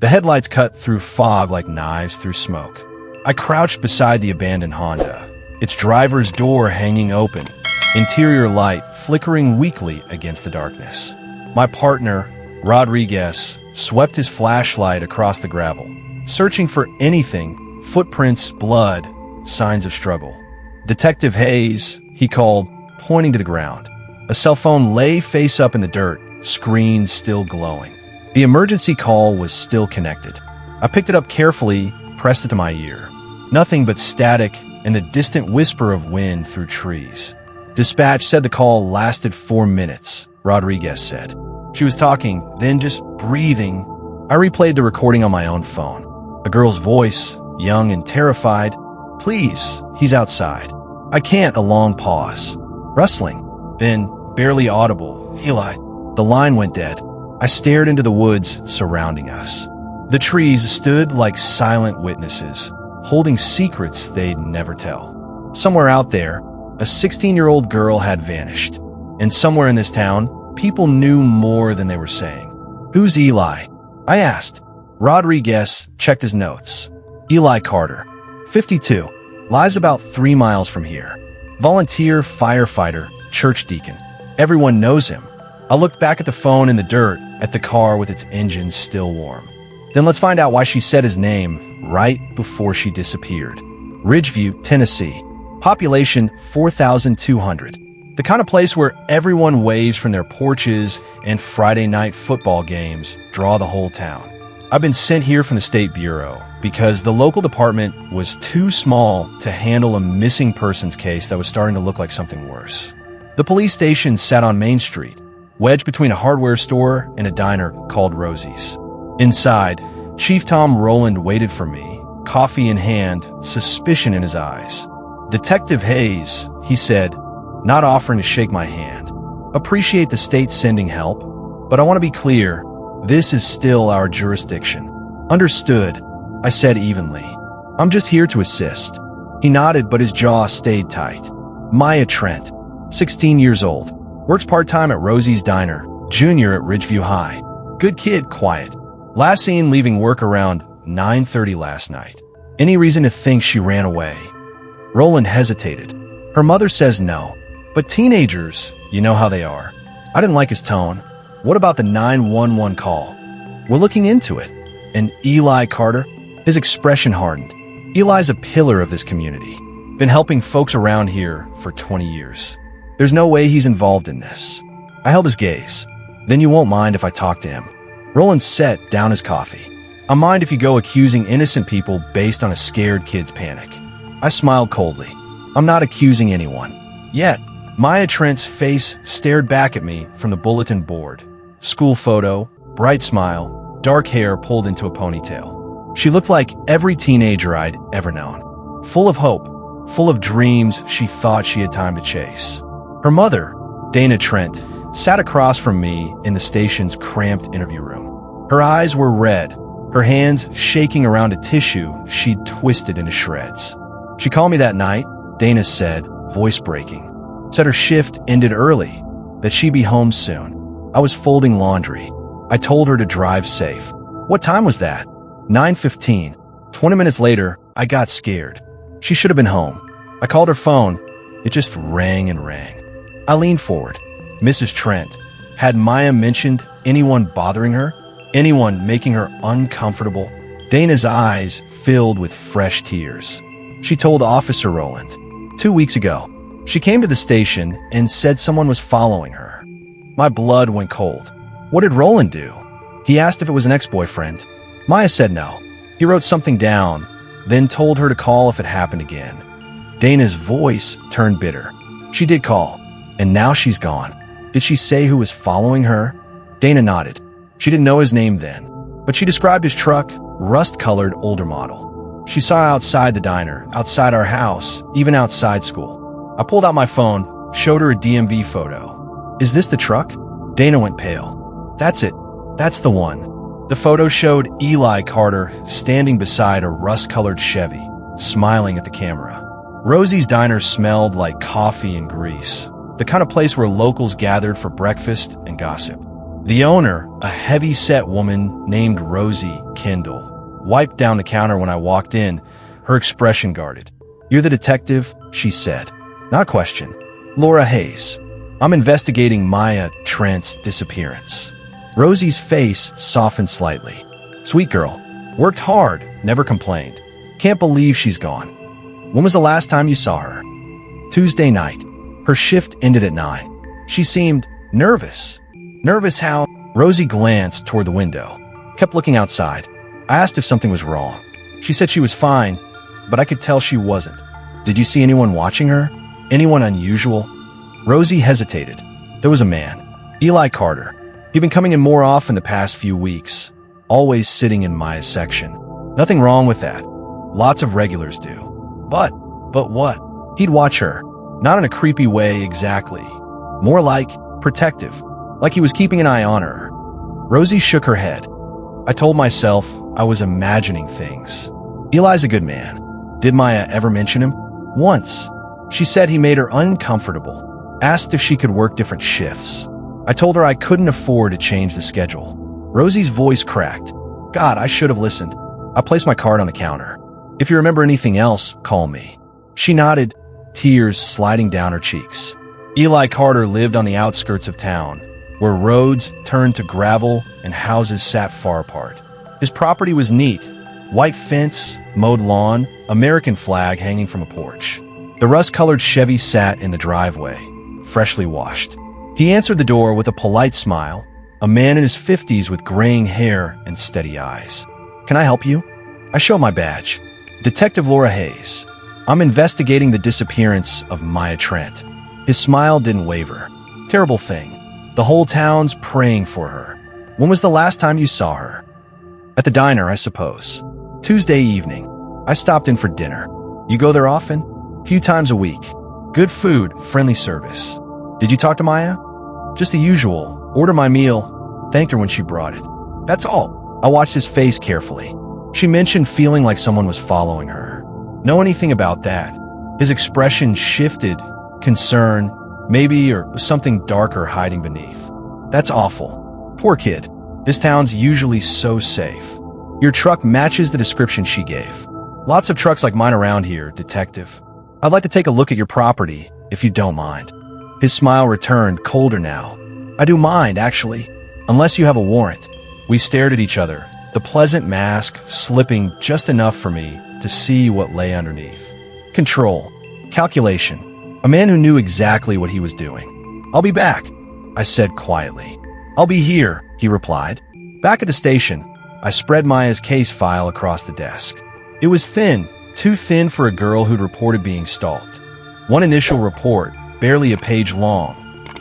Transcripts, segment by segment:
The headlights cut through fog like knives through smoke. I crouched beside the abandoned Honda, its driver's door hanging open, interior light flickering weakly against the darkness. My partner, Rodriguez, swept his flashlight across the gravel, searching for anything, footprints, blood, signs of struggle. Detective Hayes, he called, pointing to the ground. A cell phone lay face up in the dirt, screen still glowing. The emergency call was still connected. I picked it up carefully, pressed it to my ear. Nothing but static and the distant whisper of wind through trees. Dispatch said the call lasted 4 minutes, Rodriguez said. She was talking, then just breathing. I replayed the recording on my own phone. A girl's voice, young and terrified. Please, he's outside. I can't, a long pause. Rustling. Then, barely audible, Eli. The line went dead. I stared into the woods surrounding us. The trees stood like silent witnesses, holding secrets they'd never tell. Somewhere out there, a 16-year-old girl had vanished. And somewhere in this town, people knew more than they were saying. Who's Eli? I asked. Rodriguez checked his notes. Eli Carter, 52, lives about 3 miles from here. Volunteer, firefighter, church deacon. Everyone knows him. I looked back at the phone in the dirt, at the car with its engine still warm. Then let's find out why she said his name right before she disappeared. Ridgeview, Tennessee. Population 4,200. The kind of place where everyone waves from their porches and Friday night football games draw the whole town. I've been sent here from the State Bureau because the local department was too small to handle a missing persons case that was starting to look like something worse. The police station sat on Main Street, wedged between a hardware store and a diner called Rosie's. Inside, Chief Tom Rowland waited for me, coffee in hand, suspicion in his eyes. Detective Hayes, he said, not offering to shake my hand. Appreciate the state sending help, but I want to be clear, this is still our jurisdiction. Understood, I said evenly. I'm just here to assist. He nodded, but his jaw stayed tight. Maya Trent, 16 years old, works part-time at Rosie's Diner, junior at Ridgeview High. Good kid, quiet. Last seen leaving work around 9:30 last night. Any reason to think she ran away? Roland hesitated. Her mother says no, but teenagers, you know how they are. I didn't like his tone. What about the 911 call? We're looking into it. And Eli Carter? His expression hardened. Eli's a pillar of this community. Been helping folks around here for 20 years. There's no way he's involved in this. I held his gaze. Then you won't mind if I talk to him. Roland set down his coffee. I mind if you go accusing innocent people based on a scared kid's panic. I smiled coldly. I'm not accusing anyone. Yet, Maya Trent's face stared back at me from the bulletin board. School photo, bright smile, dark hair pulled into a ponytail. She looked like every teenager I'd ever known. Full of hope, full of dreams she thought she had time to chase. Her mother, Dana Trent, sat across from me in the station's cramped interview room. Her eyes were red, her hands shaking around a tissue she'd twisted into shreds. She called me that night, Dana said, voice breaking. Said her shift ended early, that she'd be home soon. I was folding laundry. I told her to drive safe. What time was that? 9:15. 20 minutes later, I got scared. She should have been home. I called her phone. It just rang and rang. I leaned forward. Mrs. Trent, had Maya mentioned anyone bothering her? Anyone making her uncomfortable? Dana's eyes filled with fresh tears. She told Officer Rowland. 2 weeks ago, she came to the station and said someone was following her. My blood went cold. What did Rowland do? He asked if it was an ex-boyfriend. Maya said no. He wrote something down, then told her to call if it happened again. Dana's voice turned bitter. She did call, and now she's gone. Did she say who was following her? Dana nodded. She didn't know his name then, but she described his truck, rust-colored older model. She saw outside the diner, outside our house, even outside school. I pulled out my phone, showed her a DMV photo. Is this the truck? Dana went pale. That's it. That's the one. The photo showed Eli Carter standing beside a rust-colored Chevy, smiling at the camera. Rosie's Diner smelled like coffee and grease, the kind of place where locals gathered for breakfast and gossip. The owner, a heavy-set woman named Rosie Kendall, wiped down the counter when I walked in, her expression guarded. "You're the detective?" she said. Not question. "Laura Hayes. I'm investigating Maya Trent's disappearance." Rosie's face softened slightly. "Sweet girl. Worked hard, never complained. Can't believe she's gone. When was the last time you saw her?" "Tuesday night. Her shift ended at 9. She seemed nervous." "Nervous how?" Rosie glanced toward the window, kept looking outside. I asked if something was wrong. She said she was fine, but I could tell she wasn't. "Did you see anyone watching her? Anyone unusual?" Rosie hesitated. "There was a man. Eli Carter. He'd been coming in more often the past few weeks, always sitting in Maya's section. Nothing wrong with that. Lots of regulars do. But what? He'd watch her. Not in a creepy way exactly. More like protective. Like he was keeping an eye on her." Rosie shook her head. I told myself I was imagining things. "Eli's a good man. Did Maya ever mention him?" "Once. She said he made her uncomfortable. Asked if she could work different shifts. I told her I couldn't afford to change the schedule." Rosie's voice cracked. "God, I should have listened." I placed my card on the counter. "If you remember anything else, call me." She nodded, tears sliding down her cheeks. Eli Carter lived on the outskirts of town, where roads turned to gravel and houses sat far apart. His property was neat. White fence, mowed lawn, American flag hanging from a porch. The rust-colored Chevy sat in the driveway, freshly washed. He answered the door with a polite smile, a man in his 50s with graying hair and steady eyes. "Can I help you?" I showed my badge. "Detective Laura Hayes. I'm investigating the disappearance of Maya Trent." His smile didn't waver. "Terrible thing. The whole town's praying for her. When was the last time you saw her?" "At the diner, I suppose. Tuesday evening. I stopped in for dinner." "You go there often?" "Few times a week. Good food, friendly service." "Did you talk to Maya?" "Just the usual. Order my meal. Thanked her when she brought it. That's all." I watched his face carefully. She mentioned feeling like someone was following her. "Know anything about that?" His expression shifted. Concern, maybe, or something darker hiding beneath. "That's awful. Poor kid. This town's usually so safe." "Your truck matches the description she gave." "Lots of trucks like mine around here, detective. I'd like to take a look at your property, if you don't mind." His smile returned, colder now. "I do mind, actually, unless you have a warrant." We stared at each other, the pleasant mask slipping just enough for me to see what lay underneath. Control. Calculation. A man who knew exactly what he was doing. "I'll be back," I said quietly. "I'll be here," he replied. Back at the station, I spread Maya's case file across the desk. It was thin, too thin for a girl who'd reported being stalked. One initial report, barely a page long,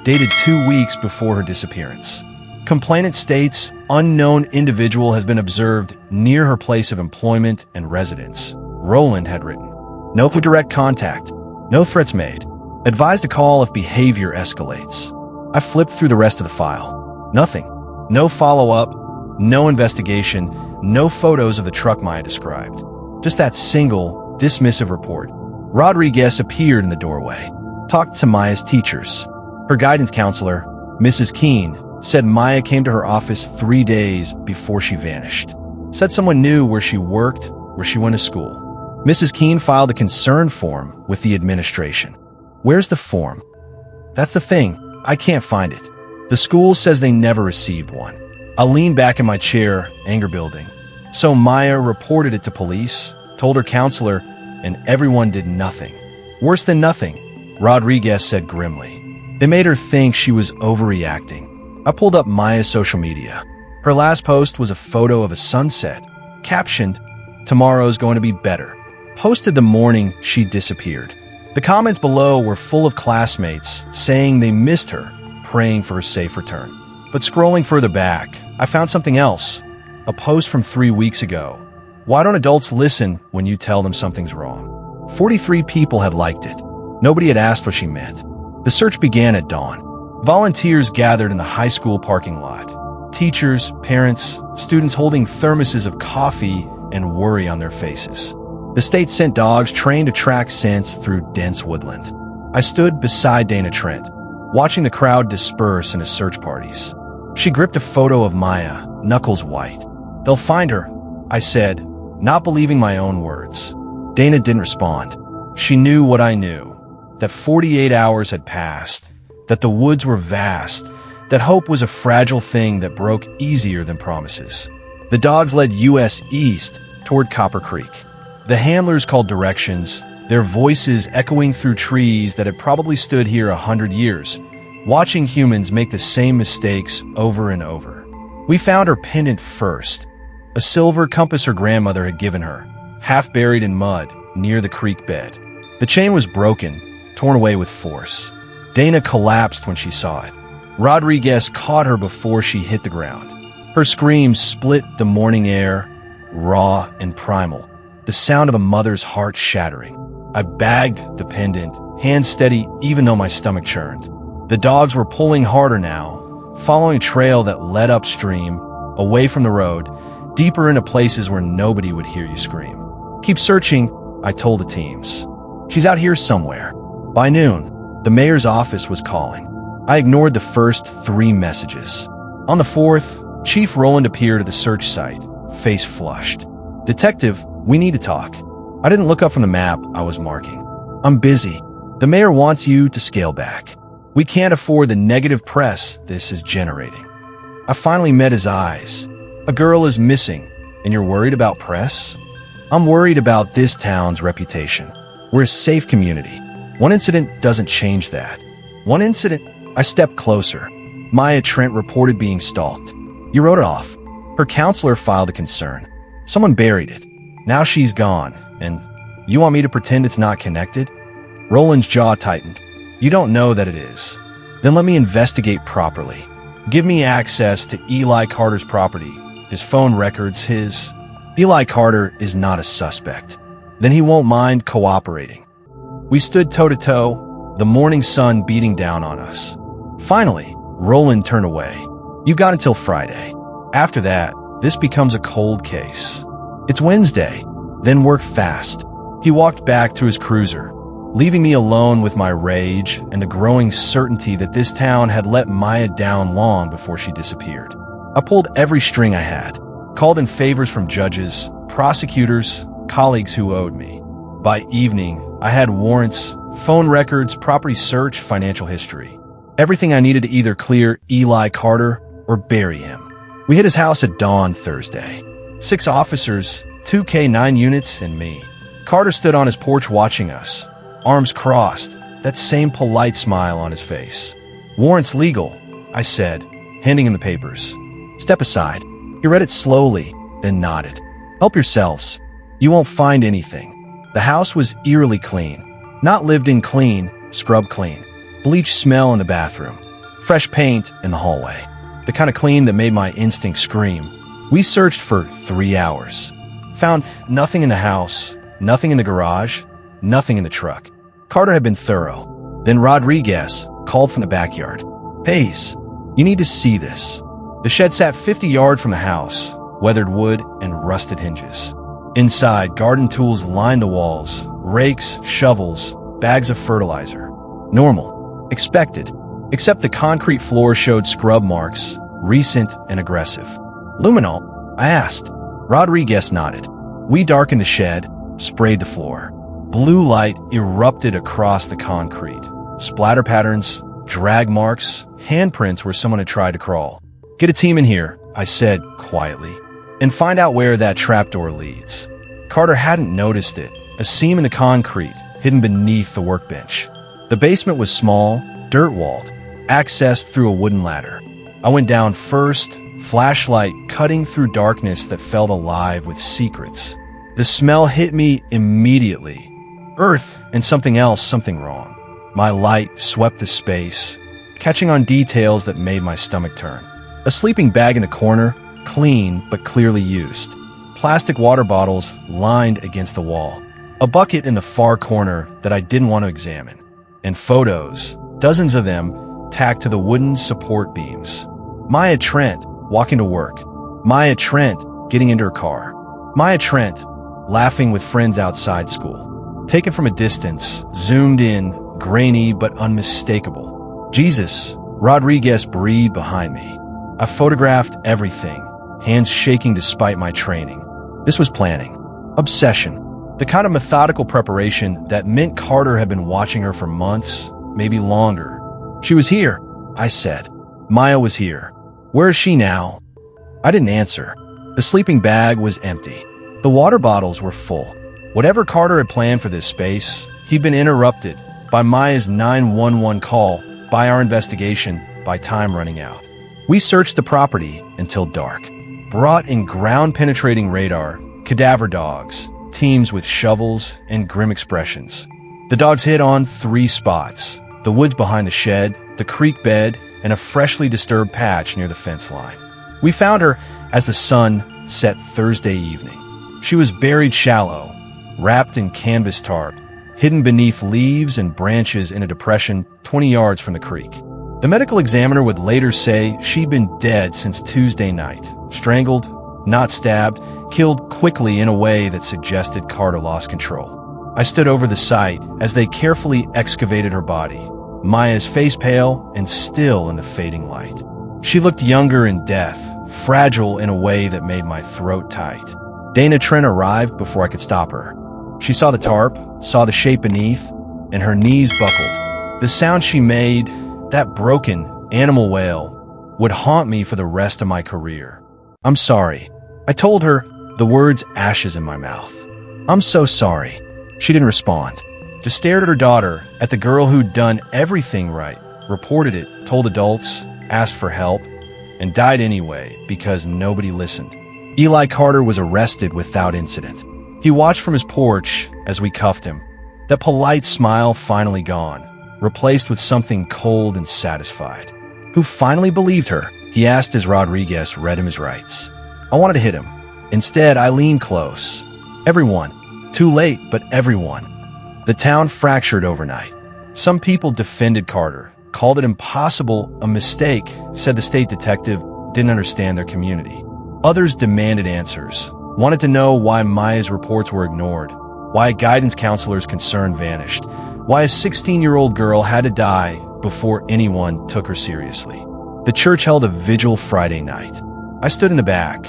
dated 2 weeks before her disappearance. Complainant states unknown individual has been observed near her place of employment and residence. Roland had written. No direct contact. No threats made. Advised to call if behavior escalates. I flipped through the rest of the file. Nothing. No follow-up, no investigation, no photos of the truck Maya described. Just that single, dismissive report. Rodriguez appeared in the doorway. Talked to Maya's teachers. Her guidance counselor, Mrs. Keene, said Maya came to her office 3 days before she vanished. Said someone knew where she worked, where she went to school. Mrs. Keene filed a concern form with the administration. Where's the form? That's the thing. I can't find it. The school says they never received one. I leaned back in my chair, anger building. So Maya reported it to police, told her counselor, and everyone did nothing. Worse than nothing, Rodriguez said grimly. They made her think she was overreacting. I pulled up Maya's social media. Her last post was a photo of a sunset, captioned, "Tomorrow's going to be better." Posted the morning she disappeared. The comments below were full of classmates saying they missed her, praying for a safe return. But scrolling further back, I found something else. A post from 3 weeks ago. Why don't adults listen when you tell them something's wrong? 43 people had liked it. Nobody had asked what she meant. The search began at dawn. Volunteers gathered in the high school parking lot. Teachers, parents, students holding thermoses of coffee and worry on their faces. The state sent dogs trained to track scents through dense woodland. I stood beside Dana Trent, watching the crowd disperse into search parties. She gripped a photo of Maya, knuckles white. "They'll find her," I said, not believing my own words. Dana didn't respond. She knew what I knew, that 48 hours had passed, that the woods were vast, that hope was a fragile thing that broke easier than promises. The dogs led US east toward Copper Creek. The handlers called directions, their voices echoing through trees that had probably stood here 100 years, watching humans make the same mistakes over and over. We found her pendant first, a silver compass her grandmother had given her, half buried in mud near the creek bed. The chain was broken, torn away with force. Dana collapsed when she saw it. Rodriguez caught her before she hit the ground. Her screams split the morning air, raw and primal, the sound of a mother's heart shattering. I bagged the pendant, hands steady even though my stomach churned. The dogs were pulling harder now, following a trail that led upstream, away from the road, deeper into places where nobody would hear you scream. "Keep searching," I told the teams. "She's out here somewhere." By noon, the mayor's office was calling. I ignored the first 3 messages. On the 4th, Chief Roland appeared at the search site, face flushed. "Detective, we need to talk." I didn't look up from the map I was marking. "I'm busy. The mayor wants you to scale back. We can't afford the negative press this is generating." I finally met his eyes. "A girl is missing, and you're worried about press?" "I'm worried about this town's reputation. We're a safe community. One incident doesn't change that." "One incident?" I stepped closer. Maya Trent reported being stalked. "You wrote it off." Her counselor filed a concern. "Someone buried it. Now she's gone, and you want me to pretend it's not connected?" Roland's jaw tightened. "You don't know that it is. Then let me investigate properly. Give me access to Eli Carter's property, his phone records, his..." "Eli Carter is not a suspect. Then he won't mind cooperating." We stood toe-to-toe, the morning sun beating down on us. Finally, Roland turned away. "You've got until Friday. After that, this becomes a cold case." "It's Wednesday. Then work fast." He walked back to his cruiser, leaving me alone with my rage and the growing certainty that this town had let Maya down long before she disappeared. I pulled every string I had, called in favors from judges, prosecutors, colleagues who owed me. By evening, I had warrants, phone records, property search, financial history. Everything I needed to either clear Eli Carter or bury him. We hit his house at dawn Thursday. 6 officers, 2 K9 units, and me. Carter stood on his porch watching us, arms crossed, that same polite smile on his face. "Warrants legal," I said, handing him the papers. "Step aside." He read it slowly, then nodded. "Help yourselves. You won't find anything." The house was eerily clean. Not lived in clean, scrub clean. Bleach smell in the bathroom. Fresh paint in the hallway. The kind of clean that made my instinct scream. We searched for 3 hours. Found nothing in the house, nothing in the garage, nothing in the truck. Carter had been thorough. Then Rodriguez called from the backyard. "Hayes, you need to see this." The shed sat 50 yards from the house, weathered wood and rusted hinges. Inside, garden tools lined the walls, rakes, shovels, bags of fertilizer. Normal. Expected. Except the concrete floor showed scrub marks, recent and aggressive. "Luminol?" I asked. Rodriguez nodded. We darkened the shed, sprayed the floor. Blue light erupted across the concrete. Splatter patterns, drag marks, handprints where someone had tried to crawl. "Get a team in here," I said quietly, "and find out where that trapdoor leads." Carter hadn't noticed it, a seam in the concrete, hidden beneath the workbench. The basement was small, dirt-walled, accessed through a wooden ladder. I went down first, flashlight cutting through darkness that felt alive with secrets. The smell hit me immediately. Earth and something else, something wrong. My light swept the space, catching on details that made my stomach turn. A sleeping bag in the corner, clean but clearly used. Plastic water bottles lined against the wall. A bucket in the far corner that I didn't want to examine. And photos, dozens of them, tacked to the wooden support beams. Maya Trent walking to work. Maya Trent getting into her car. Maya Trent laughing with friends outside school. Taken from a distance, zoomed in, grainy but unmistakable. "Jesus," Rodriguez breathed behind me. I photographed everything, hands shaking despite my training. This was planning. Obsession. The kind of methodical preparation that meant Carter had been watching her for months, maybe longer. She was here, I said. Maya was here. Where is she now? I didn't answer. The sleeping bag was empty. The water bottles were full. Whatever Carter had planned for this space, he'd been interrupted by Maya's 911 call, by our investigation, by time running out. We searched the property until dark. Brought in ground-penetrating radar, cadaver dogs, teams with shovels and grim expressions. The dogs hit on 3 spots: the woods behind the shed, the creek bed, and a freshly disturbed patch near the fence line. We found her as the sun set Thursday evening. She was buried shallow, wrapped in canvas tarp, hidden beneath leaves and branches in a depression 20 yards from the creek. The medical examiner would later say she'd been dead since Tuesday night, strangled, not stabbed, killed quickly in a way that suggested Carter lost control. I stood over the site as they carefully excavated her body, Maya's face pale and still in the fading light. She looked younger in death, fragile in a way that made my throat tight. Dana Trent arrived before I could stop her. She saw the tarp, saw the shape beneath, and her knees buckled. The sound she made, that broken animal wail, would haunt me for the rest of my career. I'm sorry. I told her, the words ashes in my mouth. I'm so sorry. She didn't respond. Just stared at her daughter, at the girl who'd done everything right, reported it, told adults, asked for help, and died anyway because nobody listened. Eli Carter was arrested without incident. He watched from his porch as we cuffed him. That polite smile finally gone, replaced with something cold and satisfied. Who finally believed her? He asked as Rodriguez read him his rights. I wanted to hit him. Instead, I leaned close. Everyone. Too late, but everyone. The town fractured overnight. Some people defended Carter, called it impossible, a mistake, said the state detective didn't understand their community. Others demanded answers, wanted to know why Maya's reports were ignored, why a guidance counselor's concern vanished, why a 16-year-old girl had to die before anyone took her seriously. The church held a vigil Friday night. I stood in the back,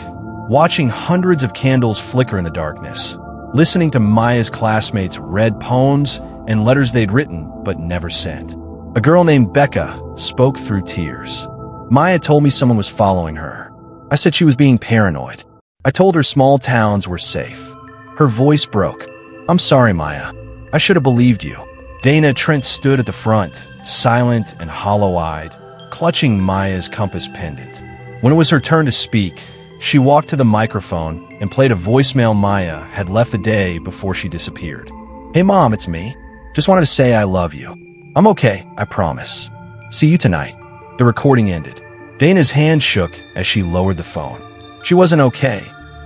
watching hundreds of candles flicker in the darkness, listening to Maya's classmates read poems and letters they'd written but never sent. A girl named Becca spoke through tears. Maya told me someone was following her. I said she was being paranoid. I told her small towns were safe. Her voice broke. I'm sorry, Maya. I should have believed you. Dana Trent stood at the front, silent and hollow-eyed, clutching Maya's compass pendant. When it was her turn to speak, she walked to the microphone and played a voicemail Maya had left the day before she disappeared. Hey, Mom, it's me. Just wanted to say I love you. I'm okay, I promise. See you tonight. The recording ended. Dana's hand shook as she lowered the phone. She wasn't okay,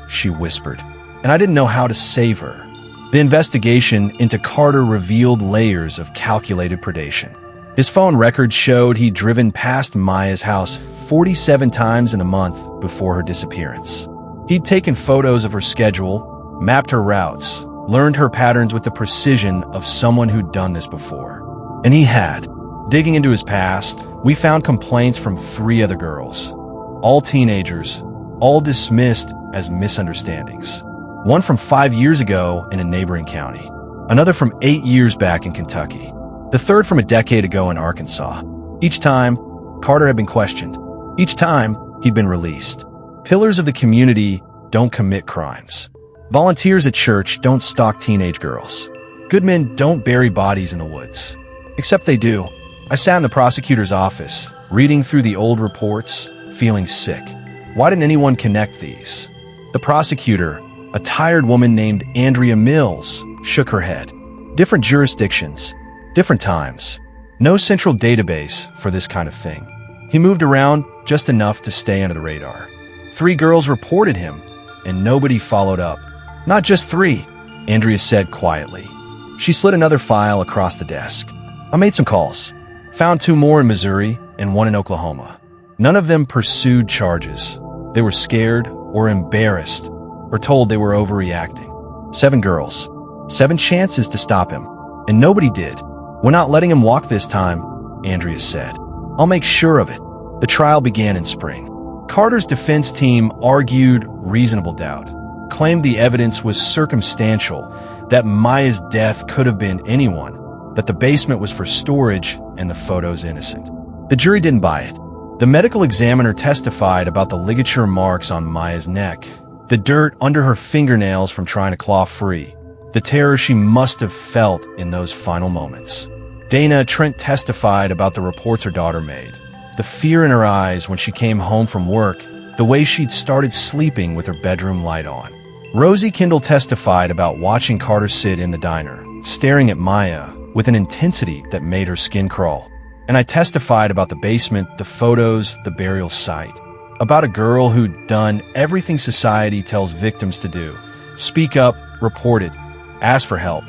she whispered, and I didn't know how to save her. The investigation into Carter revealed layers of calculated predation. His phone records showed he'd driven past Maya's house 47 times in a month before her disappearance. He'd taken photos of her schedule, mapped her routes, learned her patterns with the precision of someone who'd done this before. And he had. Digging into his past, we found complaints from 3 other girls. All teenagers, all dismissed as misunderstandings. One from 5 years ago in a neighboring county. Another from 8 years back in Kentucky. The third from a decade ago in Arkansas. Each time, Carter had been questioned. Each time, he'd been released. Pillars of the community don't commit crimes. Volunteers at church don't stalk teenage girls. Good men don't bury bodies in the woods. Except they do. I sat in the prosecutor's office, reading through the old reports, feeling sick. Why didn't anyone connect these? The prosecutor, a tired woman named Andrea Mills, shook her head. Different jurisdictions, different times. No central database for this kind of thing. He moved around just enough to stay under the radar. 3 girls reported him, and nobody followed up. Not just 3, Andrea said quietly. She slid another file across the desk. I made some calls. Found 2 more in Missouri and 1 in Oklahoma. None of them pursued charges. They were scared or embarrassed or told they were overreacting. 7 girls. 7 chances to stop him. And nobody did. We're not letting him walk this time, Andrea said. I'll make sure of it. The trial began in spring. Carter's defense team argued reasonable doubt, claimed the evidence was circumstantial, that Maya's death could have been anyone, that the basement was for storage, and the photos innocent. The jury didn't buy it. The medical examiner testified about the ligature marks on Maya's neck, the dirt under her fingernails from trying to claw free, the terror she must have felt in those final moments. Dana Trent testified about the reports her daughter made, the fear in her eyes when she came home from work, the way she'd started sleeping with her bedroom light on. Rosie Kendall testified about watching Carter sit in the diner, staring at Maya with an intensity that made her skin crawl. And I testified about the basement, the photos, the burial site, about a girl who'd done everything society tells victims to do: speak up, report it, ask for help,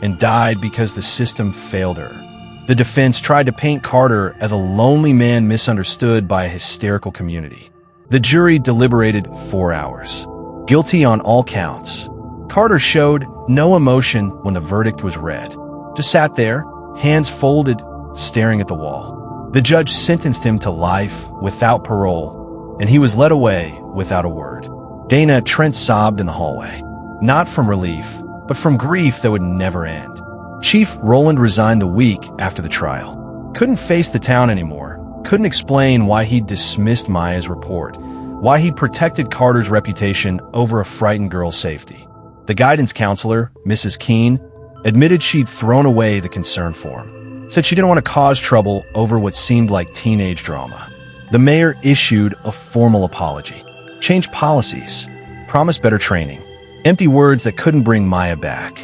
and died because the system failed her. The defense tried to paint Carter as a lonely man misunderstood by a hysterical community. The jury deliberated 4 hours. Guilty on all counts. Carter showed no emotion when the verdict was read. Just sat there, hands folded, staring at the wall. The judge sentenced him to life without parole, and he was led away without a word. Dana Trent sobbed in the hallway, not from relief, but from grief that would never end. Chief Roland resigned the week after the trial. Couldn't face the town anymore, couldn't explain why he'd dismissed Maya's report, why he protected Carter's reputation over a frightened girl's safety. The guidance counselor, Mrs. Keene, admitted she'd thrown away the concern form, said she didn't want to cause trouble over what seemed like teenage drama. The mayor issued a formal apology, changed policies, promised better training. Empty words that couldn't bring Maya back.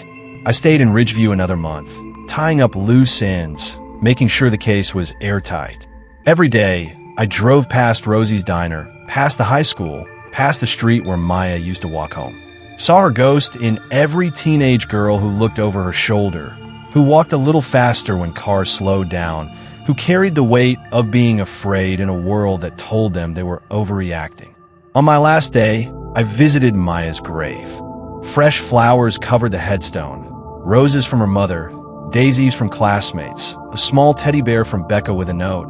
I stayed in Ridgeview another month, tying up loose ends, making sure the case was airtight. Every day, I drove past Rosie's diner, past the high school, past the street where Maya used to walk home. Saw her ghost in every teenage girl who looked over her shoulder, who walked a little faster when cars slowed down, who carried the weight of being afraid in a world that told them they were overreacting. On my last day, I visited Maya's grave. Fresh flowers covered the headstone, roses from her mother, daisies from classmates, a small teddy bear from Becca with a note.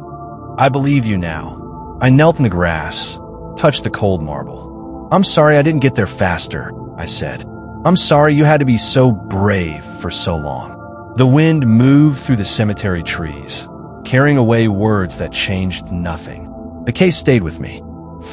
I believe you now. I knelt in the grass, touched the cold marble. I'm sorry I didn't get there faster, I said. I'm sorry you had to be so brave for so long. The wind moved through the cemetery trees, carrying away words that changed nothing. The case stayed with me,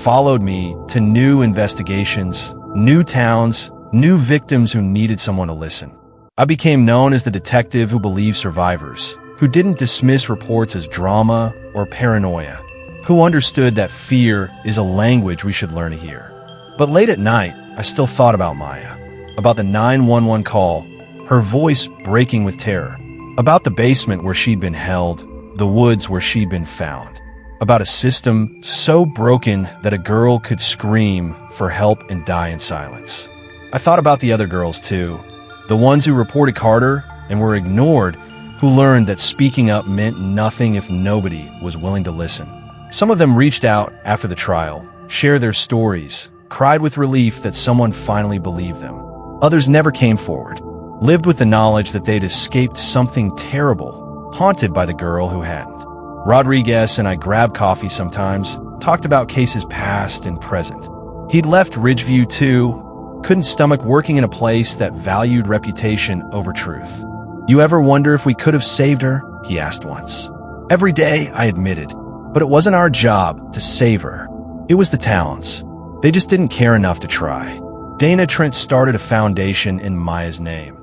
followed me to new investigations, new towns, new victims who needed someone to listen. I became known as the detective who believed survivors, who didn't dismiss reports as drama or paranoia, who understood that fear is a language we should learn to hear. But late at night, I still thought about Maya, about the 911 call, her voice breaking with terror, about the basement where she'd been held, the woods where she'd been found, about a system so broken that a girl could scream for help and die in silence. I thought about the other girls too, the ones who reported Carter and were ignored, who learned that speaking up meant nothing if nobody was willing to listen. Some of them reached out after the trial, shared their stories, cried with relief that someone finally believed them. Others never came forward, lived with the knowledge that they'd escaped something terrible, haunted by the girl who hadn't. Rodriguez and I grabbed coffee sometimes, talked about cases past and present. He'd left Ridgeview too, couldn't stomach working in a place that valued reputation over truth. You ever wonder if we could have saved her? He asked once. Every day, I admitted, but it wasn't our job to save her. It was the town's. They just didn't care enough to try. Dana Trent started a foundation in Maya's name,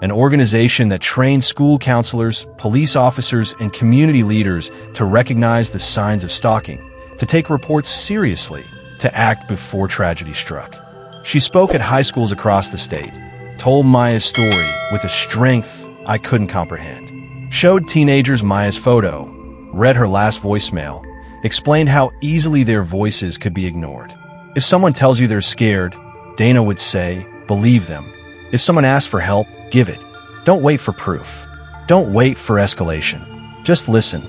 an organization that trained school counselors, police officers, and community leaders to recognize the signs of stalking, to take reports seriously, to act before tragedy struck. She spoke at high schools across the state, told Maya's story with a strength I couldn't comprehend, showed teenagers Maya's photo, read her last voicemail, explained how easily their voices could be ignored. If someone tells you they're scared, Dana would say, believe them. If someone asks for help, give it. Don't wait for proof. Don't wait for escalation. Just listen.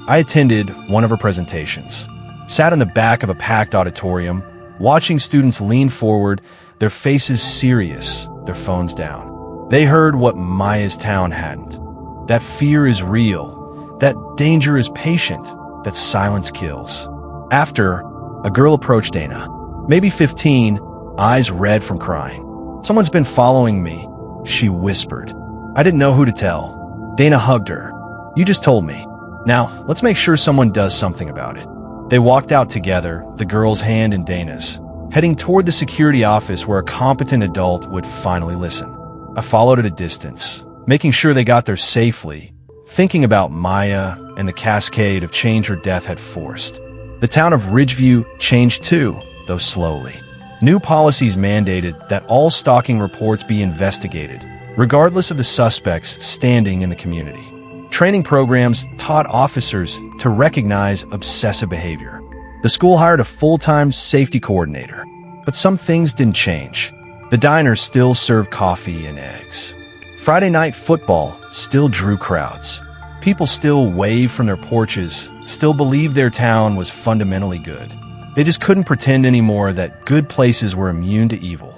I attended one of her presentations, sat in the back of a packed auditorium, watching students lean forward, their faces serious, their phones down. They heard what Maya's town hadn't. That fear is real, that danger is patient, that silence kills. After, A girl approached Dana. Maybe 15, eyes red from crying. "Someone's been following me," she whispered. I didn't know who to tell. Dana hugged her. "You just told me. Now, let's make sure someone does something about it." They walked out together, the girl's hand in Dana's, heading toward the security office where a competent adult would finally listen. I followed at a distance, making sure they got there safely, thinking about Maya and the cascade of change her death had forced. The town of Ridgeview changed too, though slowly. New policies mandated that all stalking reports be investigated, regardless of the suspect's standing in the community. Training programs taught officers to recognize obsessive behavior. The school hired a full-time safety coordinator, but some things didn't change. The diner still served coffee and eggs. Friday night football still drew crowds. People still waved from their porches, still believed their town was fundamentally good. They just couldn't pretend anymore that good places were immune to evil.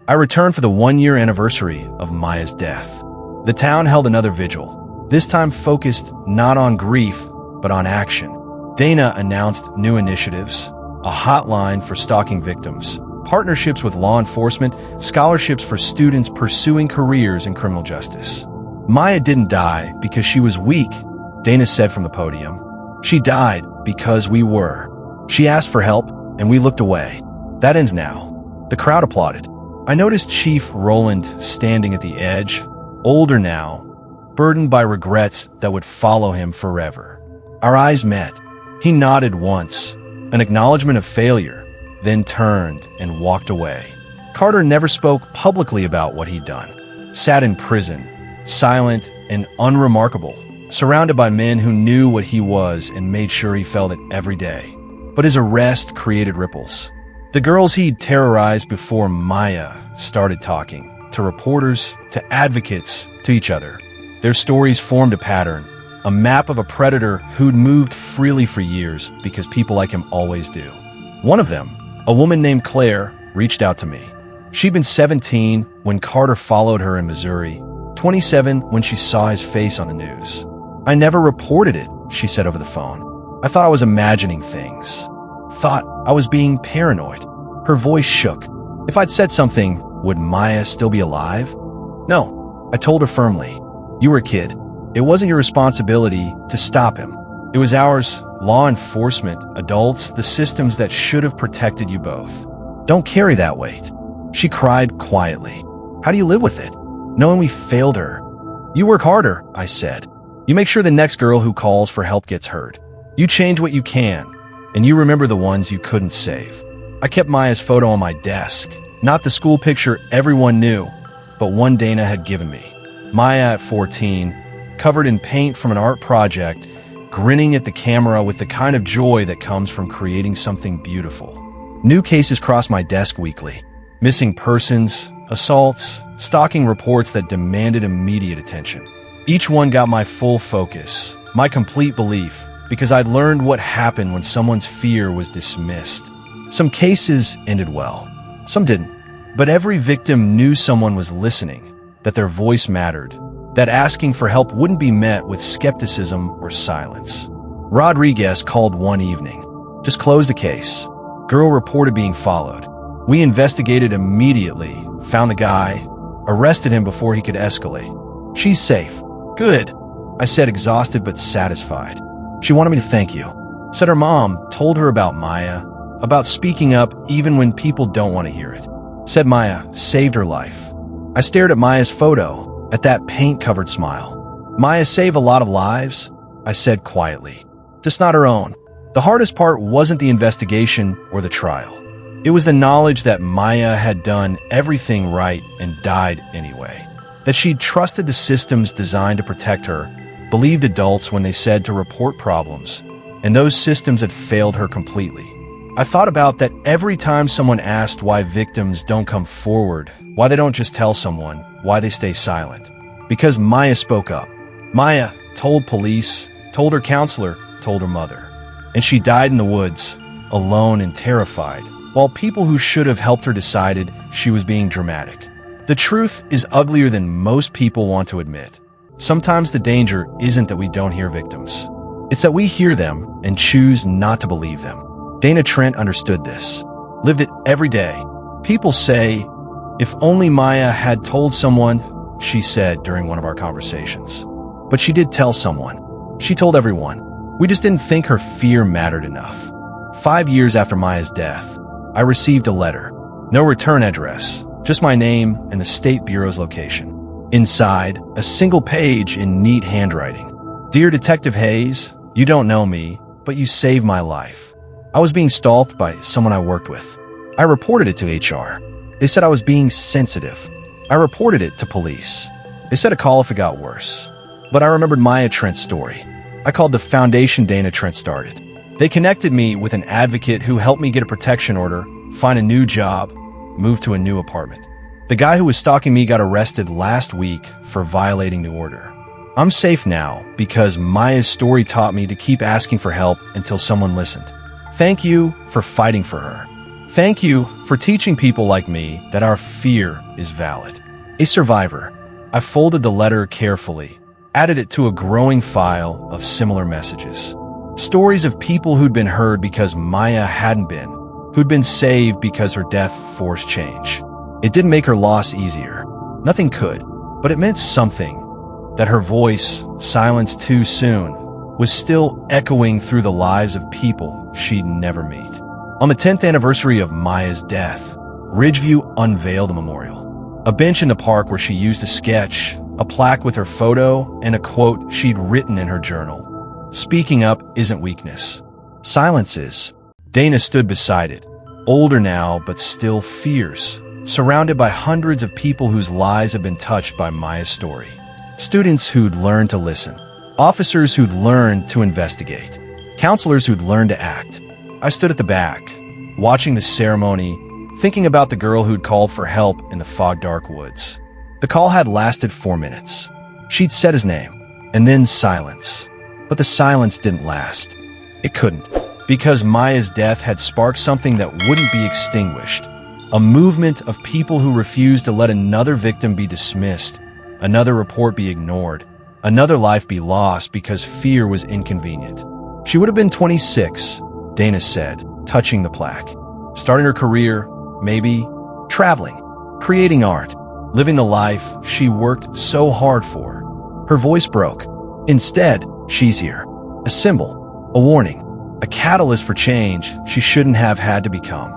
I returned for the one-year anniversary of Maya's death. The town held another vigil, this time focused not on grief, but on action. Dana announced new initiatives, a hotline for stalking victims, partnerships with law enforcement, scholarships for students pursuing careers in criminal justice. Maya didn't die because she was weak, Dana said from the podium. She died because we were. She asked for help, and we looked away. That ends now. The crowd applauded. I noticed Chief Roland standing at the edge, older now, burdened by regrets that would follow him forever. Our eyes met. He nodded once, an acknowledgement of failure, then turned and walked away. Carter never spoke publicly about what he'd done. Sat in prison, silent and unremarkable, surrounded by men who knew what he was and made sure he felt it every day. But his arrest created ripples. The girls he'd terrorized before Maya started talking, to reporters, to advocates, to each other. Their stories formed a pattern, a map of a predator who'd moved freely for years because people like him always do. One of them, a woman named Claire, reached out to me. She'd been 17 when Carter followed her in Missouri, 27 when she saw his face on the news. "I never reported it," she said over the phone. "I thought I was imagining things. Thought I was being paranoid." Her voice shook. If I'd said something, would Maya still be alive? "No," I told her firmly. "You were a kid. It wasn't your responsibility to stop him. It was ours, law enforcement, adults, the systems that should have protected you both. Don't carry that weight." She cried quietly. "How do you live with it, knowing we failed her?" "You work harder," I said. "You make sure the next girl who calls for help gets heard. You change what you can, and you remember the ones you couldn't save." I kept Maya's photo on my desk, not the school picture everyone knew, but one Dana had given me. Maya at 14, covered in paint from an art project, grinning at the camera with the kind of joy that comes from creating something beautiful. New cases crossed my desk weekly. Missing persons, assaults, stalking reports that demanded immediate attention. Each one got my full focus, my complete belief, because I'd learned what happened when someone's fear was dismissed. Some cases ended well, some didn't. But every victim knew someone was listening, that their voice mattered, that asking for help wouldn't be met with skepticism or silence. Rodriguez called one evening. "Just close the case." Girl reported being followed. We investigated immediately, found the guy, arrested him before he could escalate. "She's safe." "Good," I said, exhausted but satisfied. "She wanted me to thank you." Said her mom told her about Maya, about speaking up even when people don't want to hear it. Said Maya saved her life. I stared at Maya's photo, at that paint-covered smile. "Maya saved a lot of lives," I said quietly. "Just not her own." The hardest part wasn't the investigation or the trial. It was the knowledge that Maya had done everything right and died anyway. That she'd trusted the systems designed to protect her, believed adults when they said to report problems, and those systems had failed her completely. I thought about that every time someone asked why victims don't come forward, why they don't just tell someone, why they stay silent. Because Maya spoke up. Maya told police, told her counselor, told her mother. And she died in the woods, alone and terrified, while people who should have helped her decided she was being dramatic. The truth is uglier than most people want to admit. Sometimes the danger isn't that we don't hear victims. It's that we hear them and choose not to believe them. Dana Trent understood this, lived it every day. People say, "If only Maya had told someone," she said during one of our conversations. But she did tell someone. She told everyone. We just didn't think her fear mattered enough. 5 years after Maya's death, I received a letter. No return address, just my name and the State Bureau's location. Inside, a single page in neat handwriting. "Dear Detective Hayes, you don't know me, but you saved my life. I was being stalked by someone I worked with. I reported it to HR. They said I was being sensitive. I reported it to police. They said to call if it got worse. But I remembered Maya Trent's story. I called the foundation Dana Trent started. They connected me with an advocate who helped me get a protection order, find a new job, move to a new apartment. The guy who was stalking me got arrested last week for violating the order. I'm safe now because Maya's story taught me to keep asking for help until someone listened. Thank you for fighting for her. Thank you for teaching people like me that our fear is valid." A survivor. I folded the letter carefully, added it to a growing file of similar messages. Stories of people who'd been heard because Maya hadn't been, who'd been saved because her death forced change. It didn't make her loss easier. Nothing could, but it meant something. That her voice, silenced too soon, was still echoing through the lives of people she'd never meet. On the 10th anniversary of Maya's death, Ridgeview unveiled a memorial. A bench in the park where she used a sketch, a plaque with her photo, and a quote she'd written in her journal. "Speaking up isn't weakness. Silence is." Dana stood beside it, older now but still fierce, surrounded by hundreds of people whose lives had been touched by Maya's story. Students who'd learned to listen, officers who'd learned to investigate, counselors who'd learned to act. I stood at the back, watching the ceremony, thinking about the girl who'd called for help in the fog-dark woods. The call had lasted 4 minutes. She'd said his name, and then silence. But the silence didn't last. It couldn't, because Maya's death had sparked something that wouldn't be extinguished. A movement of people who refused to let another victim be dismissed, another report be ignored, another life be lost because fear was inconvenient. She would have been 26, Dana said, touching the plaque. Starting her career, maybe, traveling, creating art, living the life she worked so hard for. Her voice broke. Instead, she's here. A symbol, a warning, a catalyst for change she shouldn't have had to become.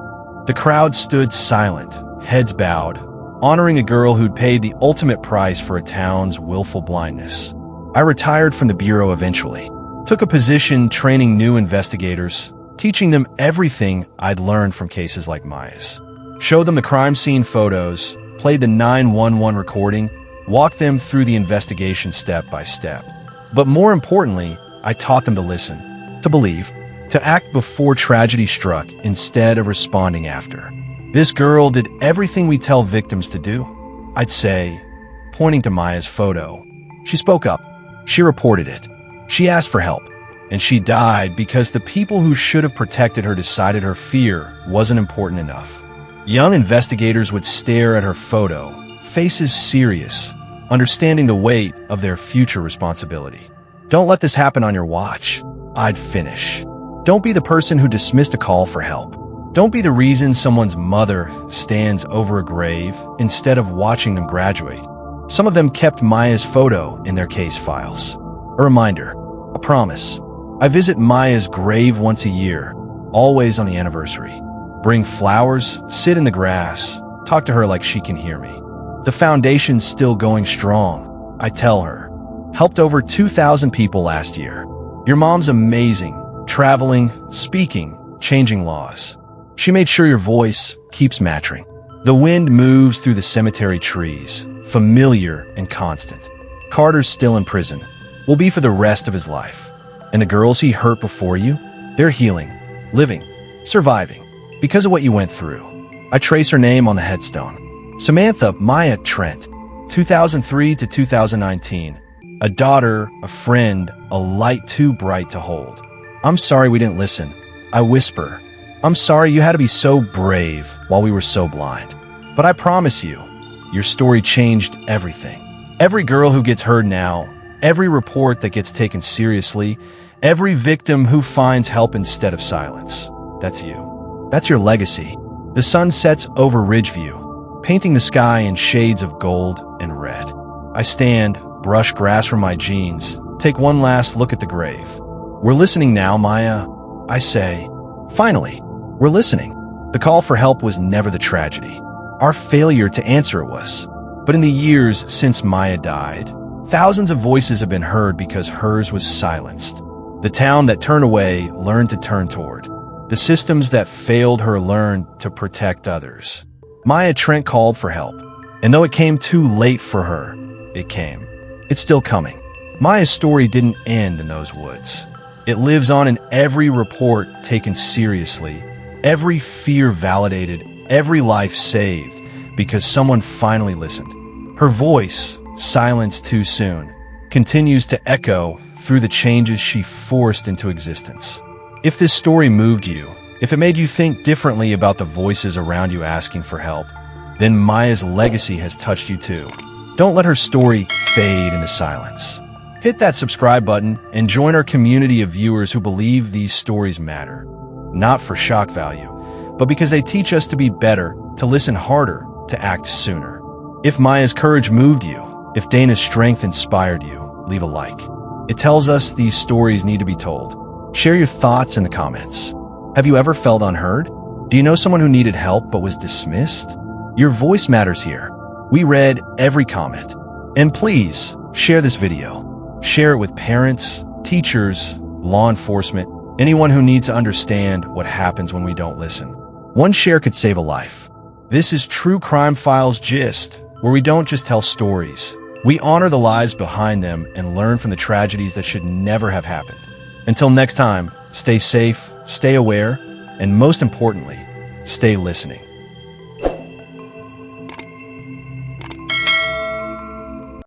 The crowd stood silent, heads bowed, honoring a girl who'd paid the ultimate price for a town's willful blindness. I retired from the Bureau eventually, took a position training new investigators, teaching them everything I'd learned from cases like Maya's. Showed them the crime scene photos, played the 911 recording, walked them through the investigation step by step. But more importantly, I taught them to listen, to believe, to act before tragedy struck instead of responding after. This girl did everything we tell victims to do, I'd say, pointing to Maya's photo. She spoke up. She reported it. She asked for help. And she died because the people who should have protected her decided her fear wasn't important enough. Young investigators would stare at her photo, faces serious, understanding the weight of their future responsibility. Don't let this happen on your watch, I'd finish. Don't be the person who dismissed a call for help. Don't be the reason someone's mother stands over a grave instead of watching them graduate. Some of them kept Maya's photo in their case files. A reminder, a promise. I visit Maya's grave once a year, always on the anniversary. Bring flowers, sit in the grass, talk to her like she can hear me. The foundation's still going strong, I tell her. Helped over 2,000 people last year. Your mom's amazing, traveling, speaking, changing laws. She made sure your voice keeps matching. The wind moves through the cemetery trees, familiar and constant. Carter's still in prison, will be for the rest of his life. And the girls he hurt before you, they're healing, living, surviving, because of what you went through. I trace her name on the headstone. Samantha Maya Trent, 2003 to 2019. A daughter, a friend, a light too bright to hold. I'm sorry we didn't listen. I whisper. I'm sorry you had to be so brave while we were so blind. But I promise you, your story changed everything. Every girl who gets heard now, every report that gets taken seriously, every victim who finds help instead of silence. That's you. That's your legacy. The sun sets over Ridgeview, painting the sky in shades of gold and red. I stand, brush grass from my jeans, take one last look at the grave. We're listening now, Maya, I say. Finally, we're listening. The call for help was never the tragedy. Our failure to answer it was. But in the years since Maya died, thousands of voices have been heard because hers was silenced. The town that turned away learned to turn toward. The systems that failed her learned to protect others. Maya Trent called for help, and though it came too late for her, it came. It's still coming. Maya's story didn't end in those woods. It lives on in every report taken seriously, every fear validated, every life saved, because someone finally listened. Her voice, silenced too soon, continues to echo through the changes she forced into existence. If this story moved you, if it made you think differently about the voices around you asking for help, then Maya's legacy has touched you too. Don't let her story fade into silence. Hit that subscribe button and join our community of viewers who believe these stories matter. Not for shock value, but because they teach us to be better, to listen harder, to act sooner. If Maya's courage moved you, if Dana's strength inspired you, leave a like. It tells us these stories need to be told. Share your thoughts in the comments. Have you ever felt unheard? Do you know someone who needed help but was dismissed? Your voice matters here. We read every comment. And please, share this video. Share it with parents, teachers, law enforcement, anyone who needs to understand what happens when we don't listen. One share could save a life. This is True Crime Files Gist, where we don't just tell stories. We honor the lives behind them and learn from the tragedies that should never have happened. Until next time, stay safe, stay aware, and most importantly, stay listening.